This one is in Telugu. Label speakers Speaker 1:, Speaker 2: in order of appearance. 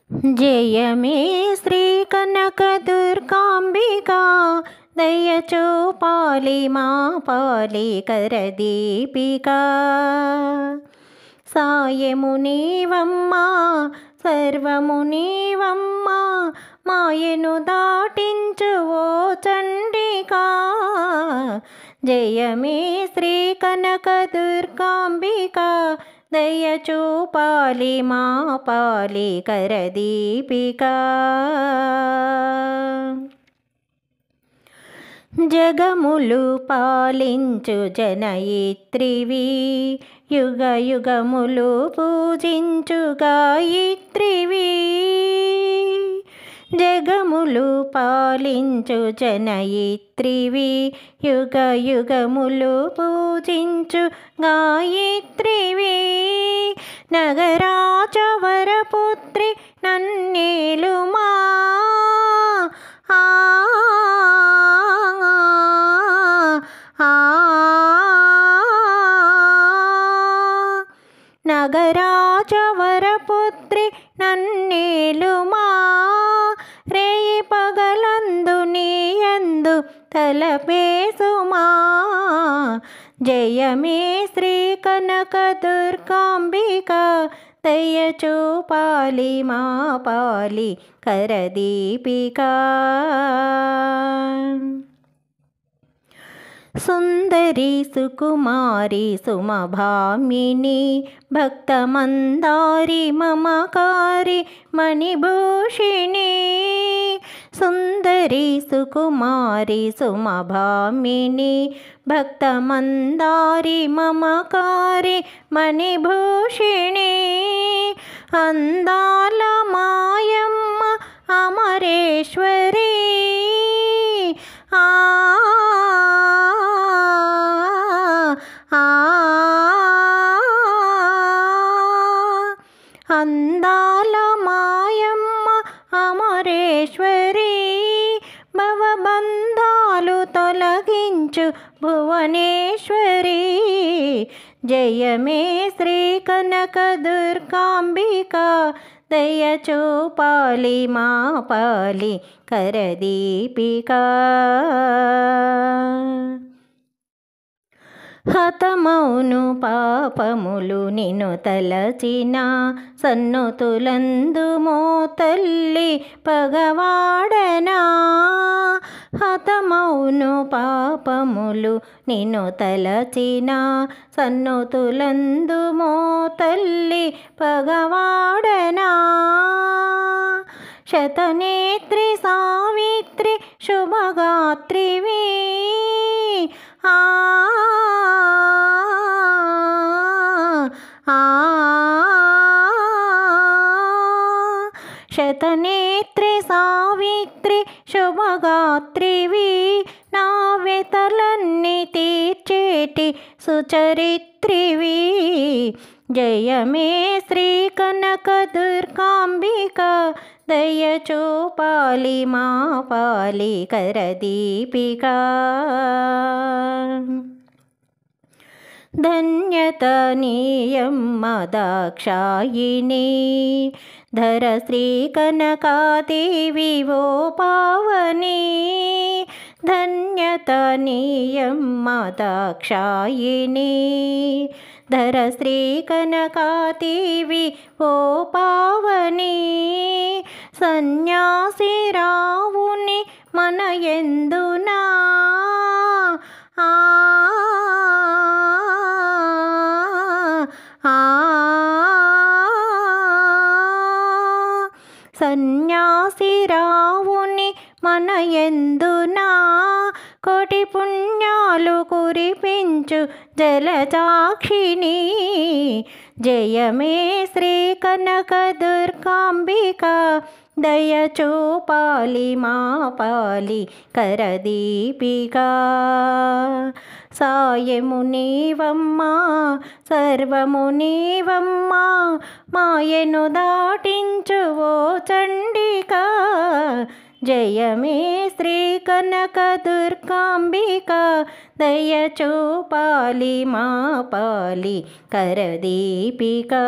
Speaker 1: జయమే శ్రీ కనక దుర్గాంబికా దయచూపాలి మా పాలి కరదీపికా సాయము నీవమ్మా సర్వము నీవమ్మా మాయను దాటించు ఓ చండికా జయమే శ్రీ కనక దుర్గాంబికా దయచూపాలి మా పాలి కరదీపికా జగములు పాలించు జనయిత్రివి యుగ యుగములు పూజించు గాయత్రివి జగములు పాలించు జనయిత్రివి యుగ యుగములు పూజించు గాయత్రివి నగరాజవరపుత్రి నన్నేలుమా నగరాజవరపుత్రి నన్నేలుమా రేయి పగలందు నీయందు తలపేసుమా జయమే శ్రీ కనక దుర్గాంబికా దయచూపాలి మా పాలి కరదీపికా సుందరి సుకుమారి సుమభామిని భక్తమందారి మమకారి మణిభూషిణి సుందరి సుకుమారి సుమభామిని భక్తమందారి మమకారి మణిభూషిణి అందాల మాయమ్మ అమరేశ్వరి అందాల మాయమ్మ అమరేశ్వరి భవబంధాలు తొలగించు భువనేశ్వరి జయమే శ్రీ కనక దుర్గాంబికా దయచూపాలి మా పాలి కరదీపికా హతమౌను పాపములు నిన్ను తలచిన సన్నుతులందుమో తల్లి పగవాడనా హతమౌను పాపములు నిన్ను తలచిన సన్నుతులందుమో తల్లి పగవాడనా శతనేత్రి సావిత్రి శుభగాత్రివి శతనేత్రి సావిత్రి శుభగాత్రివి నా వెతలన్నీ తీర్చేటి సుచరిత్రివి జయమే శ్రీ కనక దుర్గాంబికా దయచూపాలి మా పాలి కరదీపికా ధన్యత నీయమ్మ దాక్షాయిని ధర శ్రీ కనకాదేవి ఓ పావని ధన్యత నీయమ్మ దాక్షాయిని ధర శ్రీ కనకాదేవి ఓ పావని సన్యాసి రావుని మన ఎందునా సన్యాసి రావుని మన ఎందునా కోటి పుణ్యాలు కురిపించు జలజాక్షిణి జయమే శ్రీ కనక దుర్గాంబికా దయచూపాలి మా పాలి కరదీపికా సాయము నీవమ్మా సర్వము నీవమ్మా మాయను దాటించు ఓ చండికా జయమే శ్రీ కనక దుర్గాంబికా దయచూపాలి మా పాలి కరదీపికా।